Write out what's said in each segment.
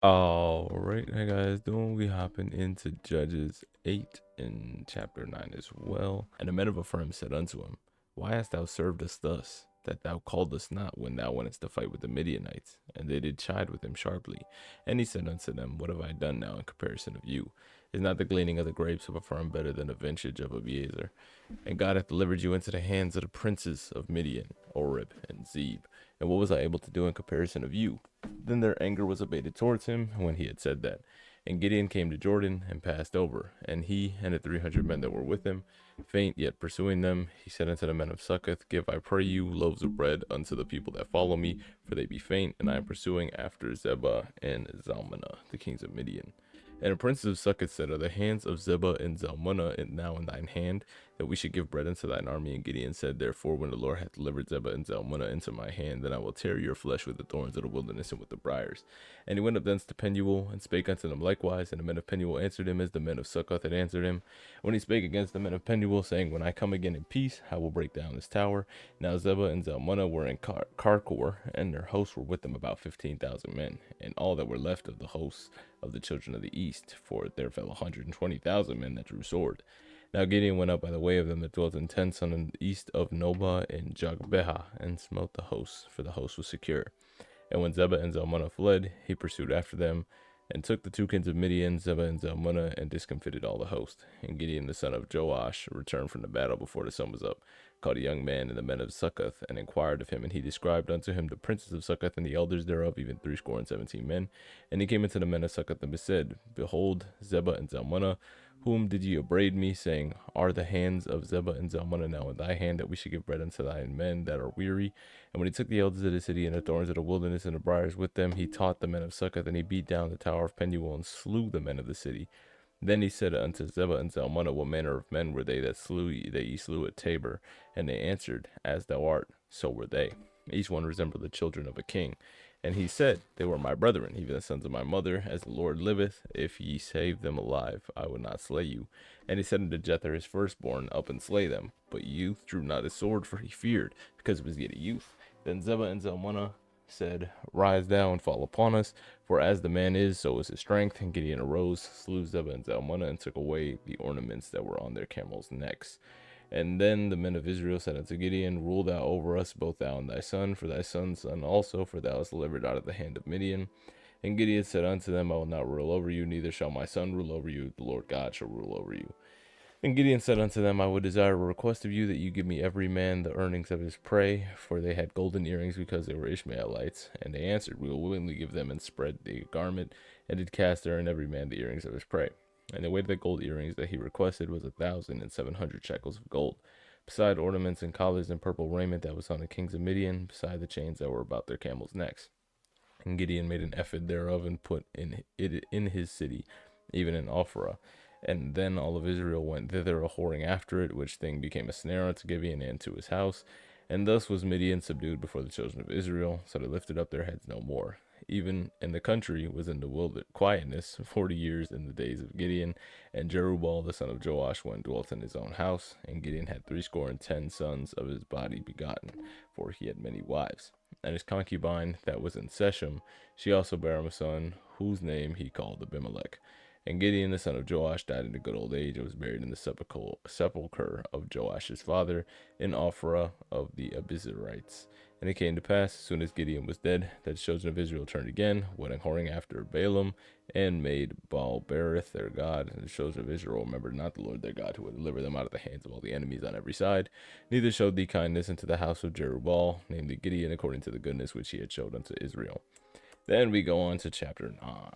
All right, hey guys, doing we hopping into Judges 8 in chapter 9 as well. And the men of Ephraim said unto him, Why hast thou served us thus, that thou calledst not when thou wentest to fight with the Midianites? And they did chide with him sharply. And he said unto them, What have I done now in comparison of you? Is not the gleaning of the grapes of Ephraim better than the vintage of Abiezer? And God hath delivered you into the hands of the princes of Midian, Oreb, and Zeb. And what was I able to do in comparison of you? Then their anger was abated towards him when he had said that. And Gideon came to Jordan and passed over, and he and the 300 men that were with him, faint yet pursuing them, he said unto the men of Succoth, Give, I pray you, loaves of bread unto the people that follow me, for they be faint, and I am pursuing after Zebah and Zalmunna, the kings of Midian. And the princes of Succoth said, Are the hands of Zebah and Zalmunna now in thine hand, that we should give bread unto thine army? And Gideon said, Therefore, when the Lord hath delivered Zebah and Zalmunna into my hand, then I will tear your flesh with the thorns of the wilderness and with the briars. And he went up thence to Penuel, and spake unto them likewise. And the men of Penuel answered him as the men of Succoth had answered him. When he spake against the men of Penuel, saying, When I come again in peace, I will break down this tower. Now Zebah and Zalmunna were in Karkor, and their hosts were with them about 15,000 men, and all that were left of the hosts of the children of the east, for there fell 120,000 men that drew sword. Now Gideon went up by the way of them that dwelt in tents on the east of Nobah and Jogbeha, and smote the hosts, for the host was secure. And when Zebah and Zalmunna fled, he pursued after them, and took the two kings of Midian, Zebah and Zalmunna, and discomfited all the host. And Gideon the son of Joash returned from the battle before the sun was up, called a young man and the men of Succoth, and inquired of him. And he described unto him the princes of Succoth and the elders thereof, even 17 men. And he came unto the men of Succoth and said, Behold, Zebah and Zalmunna, whom did ye upbraid me, saying, Are the hands of Zebah and Zalmunna now in thy hand, that we should give bread unto thy men that are weary? And when he took the elders of the city and the thorns of the wilderness and the briars with them, he taught the men of Succoth, and he beat down the tower of Penuel and slew the men of the city. Then he said unto Zebah and Zalmunna, What manner of men were they that ye slew at Tabor? And they answered, As thou art, so were they. Each one resembled the children of a king. And he said, They were my brethren, even the sons of my mother. As the Lord liveth, if ye save them alive, I would not slay you. And he said unto Jether his firstborn, Up and slay them. But youth drew not his sword, for he feared, because it was yet a youth. Then Zebah and Zalmunna said, Rise thou and fall upon us, for as the man is, so is his strength. And Gideon arose, slew Zebah and Zalmunna, and took away the ornaments that were on their camels' necks. And then the men of Israel said unto Gideon, Rule thou over us, both thou and thy son, for thy son's son also, for thou hast delivered out of the hand of Midian. And Gideon said unto them, I will not rule over you, neither shall my son rule over you, the Lord God shall rule over you. And Gideon said unto them, I would desire a request of you, that you give me every man the earnings of his prey, for they had golden earrings, because they were Ishmaelites. And they answered, We will willingly give them, and spread the garment, and did cast therein every man the earrings of his prey. And the weight of the gold earrings that he requested was 1,700 shekels of gold, beside ornaments and collars and purple raiment that was on the kings of Midian, beside the chains that were about their camels' necks. And Gideon made an ephod thereof, and put it in his city, even in Ophrah. And then all of Israel went thither a whoring after it, which thing became a snare unto Gideon and to his house. And thus was Midian subdued before the children of Israel, so they lifted up their heads no more. Even in the country was in the quietness 40 years in the days of Gideon. And Jerubbaal the son of Joash went and dwelt in his own house. And Gideon had 60 sons of his body begotten, for he had many wives. And his concubine that was in Shechem, she also bare him a son, whose name he called Abimelech. And Gideon the son of Joash died in a good old age, and was buried in the sepulchre of Joash his father, in Ophrah of the Abiezrites. And it came to pass, as soon as Gideon was dead, that the children of Israel turned again, went a whoring after Balaam, and made Baal-berith their god. And the children of Israel remembered not the Lord their God, who had delivered them out of the hands of all the enemies on every side, neither showed he kindness unto the house of Jerubbaal, namely Gideon, according to the goodness which he had showed unto Israel. Then we go on to chapter 9.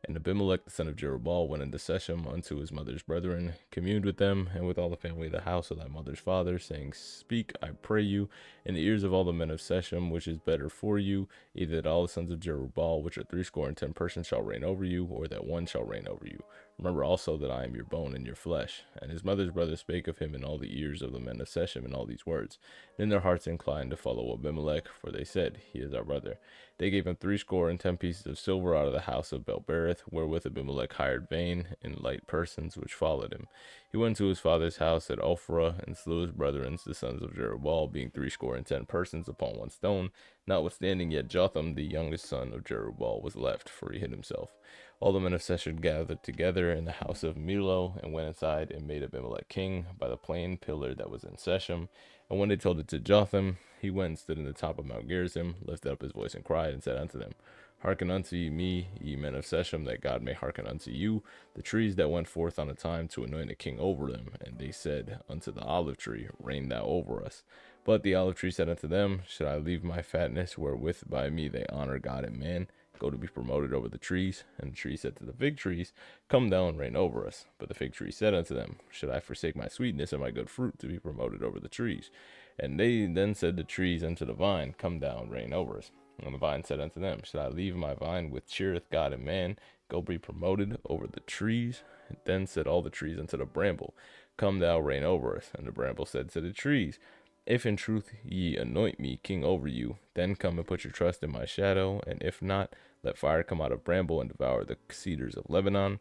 And Abimelech the son of Jerubbaal went into Shechem unto his mother's brethren, communed with them, and with all the family of the house of thy mother's father, saying, Speak, I pray you, in the ears of all the men of Shechem, which is better for you, either that all the sons of Jerubbaal, which are 60 persons, shall reign over you, or that one shall reign over you. Remember also that I am your bone and your flesh. And his mother's brothers spake of him in all the ears of the men of Shechem in all these words. And in their hearts inclined to follow Abimelech, for they said, He is our brother. They gave him 10 pieces of silver out of the house of Belberith, wherewith Abimelech hired vain and light persons which followed him. He went to his father's house at Ophrah, and slew his brethren, the sons of Jerubbaal, being 10 persons upon one stone. Notwithstanding, yet Jotham, the youngest son of Jerubbaal, was left, for he hid himself. All the men of Sheshan gathered together in the house of Millo, and went inside and made Abimelech king by the plain pillar that was in Shechem. And when they told it to Jotham, he went and stood in the top of Mount Gerizim, lifted up his voice and cried, and said unto them, Hearken unto me, ye men of Shechem, that God may hearken unto you, the trees that went forth on a time to anoint a king over them. And they said unto the olive tree, Reign thou over us. But the olive tree said unto them, Should I leave my fatness, wherewith by me they honor God and man, go to be promoted over the trees? And the tree said to the fig trees, Come down and reign over us. But the fig tree said unto them, Should I forsake my sweetness and my good fruit to be promoted over the trees? And they then said the trees unto the vine, Come down, reign over us. And the vine said unto them, Should I leave my vine which cheereth God and man, go be promoted over the trees? And then said all the trees unto the bramble, Come thou, reign over us. And the bramble said to the trees, If in truth ye anoint me king over you, then come and put your trust in my shadow, and if not, let fire come out of bramble and devour the cedars of Lebanon.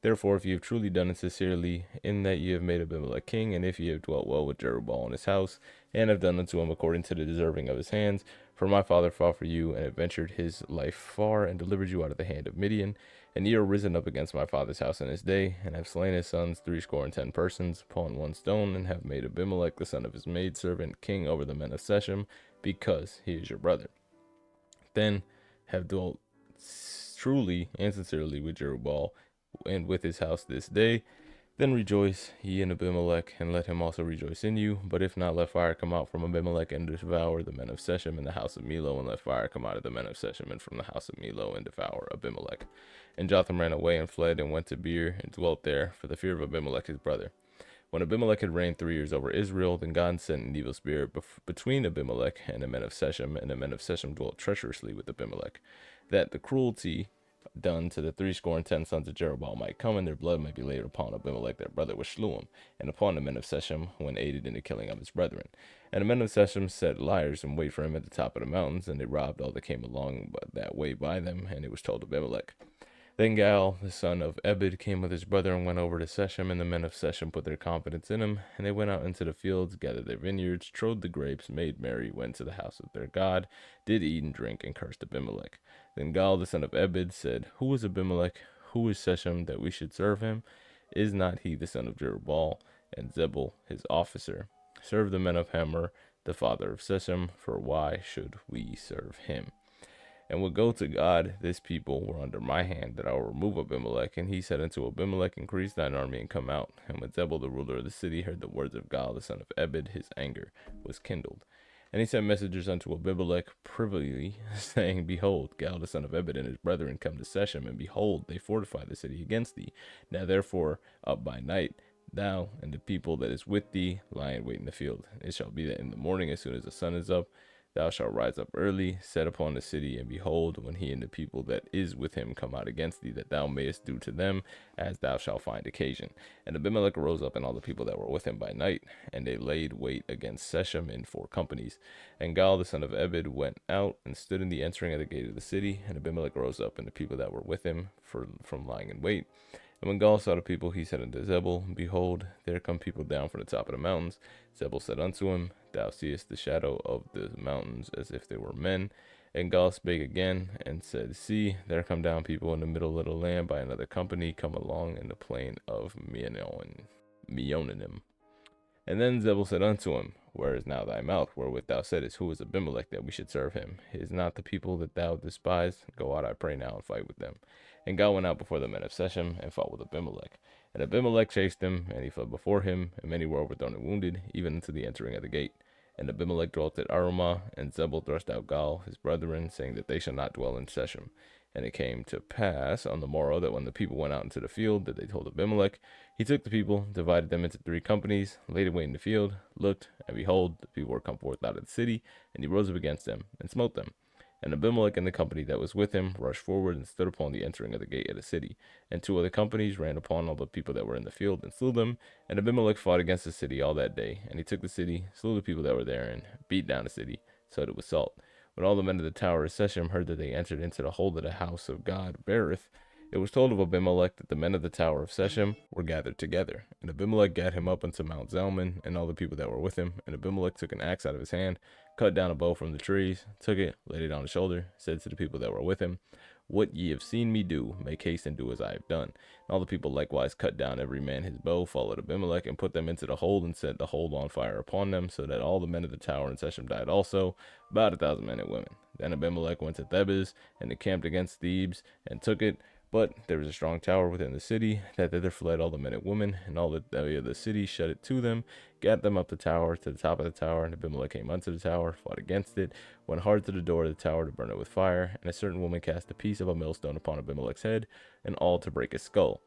Therefore, if ye have truly done it sincerely, in that ye have made Abimelech king, and if ye have dwelt well with Jerubbaal in his house, and have done unto him according to the deserving of his hands, for my father fought for you, and adventured his life far, and delivered you out of the hand of Midian, and ye are risen up against my father's house in his day, and have slain his sons 10 persons upon one stone, and have made Abimelech the son of his maidservant king over the men of Shechem, because he is your brother. Then have dwelt truly and sincerely with Jerubbaal, and with his house this day, then rejoice ye in Abimelech, and let him also rejoice in you. But if not, let fire come out from Abimelech and devour the men of Shechem and the house of Millo, and let fire come out of the men of Shechem and from the house of Millo, and devour Abimelech. And Jotham ran away and fled, and went to Beer, and dwelt there, for the fear of Abimelech his brother. When Abimelech had reigned 3 years over Israel, then God sent an evil spirit between Abimelech and the men of Shechem, and the men of Shechem dwelt treacherously with Abimelech, that the cruelty done to the 10 sons of Jerubbaal might come, and their blood might be laid upon Abimelech their brother which slew him, and upon the men of Shechem, when aided in the killing of his brethren. And the men of Shechem set liars and wait for him at the top of the mountains, and they robbed all that came along that way by them, and it was told Abimelech. Then Gal, the son of Ebed, came with his brother and went over to Shechem, and the men of Shechem put their confidence in him. And they went out into the fields, gathered their vineyards, trode the grapes, made merry, went to the house of their God, did eat and drink, and cursed Abimelech. Then Gal, the son of Ebed, said, Who is Abimelech? Who is Shechem, that we should serve him? Is not he the son of Jerubbaal, and Zebul his officer? Serve the men of Hamor, the father of Shechem, for why should we serve him? And would go to God, this people were under my hand, that I will remove Abimelech. And he said unto Abimelech, Increase thine army and come out. And when Zebul, the ruler of the city, heard the words of Gal, the son of Ebed, his anger was kindled. And he sent messengers unto Abimelech privily, saying, Behold, Gal, the son of Ebed, and his brethren come to Shechem, and behold, they fortify the city against thee. Now therefore, up by night, thou and the people that is with thee lie in wait in the field. It shall be that in the morning, as soon as the sun is up, thou shalt rise up early, set upon the city, and behold, when he and the people that is with him come out against thee, that thou mayest do to them as thou shalt find occasion. And Abimelech rose up, and all the people that were with him by night, and they laid wait against Shechem in 4 companies. And Gal, the son of Ebed, went out and stood in the entering of the gate of the city. And Abimelech rose up, and the people that were with him from lying in wait. And when Gal saw the people, he said unto Zebul, Behold, there come people down from the top of the mountains. Zebul said unto him, Thou seest the shadow of the mountains as if they were men. And Gal spake again, and said, See, there come down people in the middle of the land by another company, come along in the plain of Meonanim. And then Zebul said unto him, Where is now thy mouth, wherewith thou saidst, Who is Abimelech, that we should serve him? Is not the people that thou despise? Go out, I pray now, and fight with them. And Gal went out before the men of Shechem, and fought with Abimelech. And Abimelech chased him, and he fled before him, and many were overthrown and wounded, even unto the entering of the gate. And Abimelech dwelt at Arumah, and Zebul thrust out Gal, his brethren, saying that they shall not dwell in Shechem. And it came to pass on the morrow that when the people went out into the field, that they told Abimelech, he took the people, divided them into 3 companies, laid away in the field, looked, and behold, the people were come forth out of the city, and he rose up against them, and smote them. And Abimelech and the company that was with him rushed forward and stood upon the entering of the gate of the city. And 2 other companies ran upon all the people that were in the field and slew them. And Abimelech fought against the city all that day. And he took the city, slew the people that were therein, beat down the city, so that it was salt. When all the men of the tower of Shechem heard that they entered into the hold of the house of God Berith, it was told of Abimelech that the men of the tower of Shechem were gathered together. And Abimelech gat him up unto Mount Zalmon, and all the people that were with him. And Abimelech took an axe out of his hand, cut down a bow from the trees, took it, laid it on his shoulder, said to the people that were with him, What ye have seen me do, make haste and do as I have done. And all the people likewise cut down every man his bow, followed Abimelech, and put them into the hold, and set the hold on fire upon them, so that all the men of the tower in Shechem died also, about 1,000 men and women. Then Abimelech went to Thebez, and encamped against Thebes, and took it. But there was a strong tower within the city, that thither fled all the men and women, and all the of the city shut it to them, gat them up the tower to the top of the tower. And Abimelech came unto the tower, fought against it, went hard to the door of the tower to burn it with fire. And a certain woman cast a piece of a millstone upon Abimelech's head, and all to break his skull.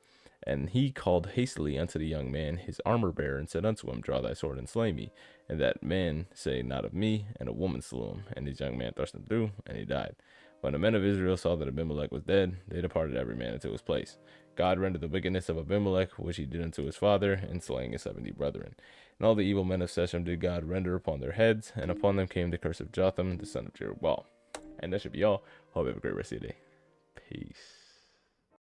And he called hastily unto the young man his armor bearer, and said unto him, Draw thy sword and slay me. And that man say, Not of me. And a woman slew him. And his young man thrust him through, and he died. When the men of Israel saw that Abimelech was dead, they departed every man into his place. God rendered the wickedness of Abimelech, which he did unto his father, in slaying his 70 brethren. And all the evil men of Shechem did God render upon their heads, and upon them came the curse of Jotham, the son of Jerubbaal. And that should be all. Hope you have a great rest of your day. Peace.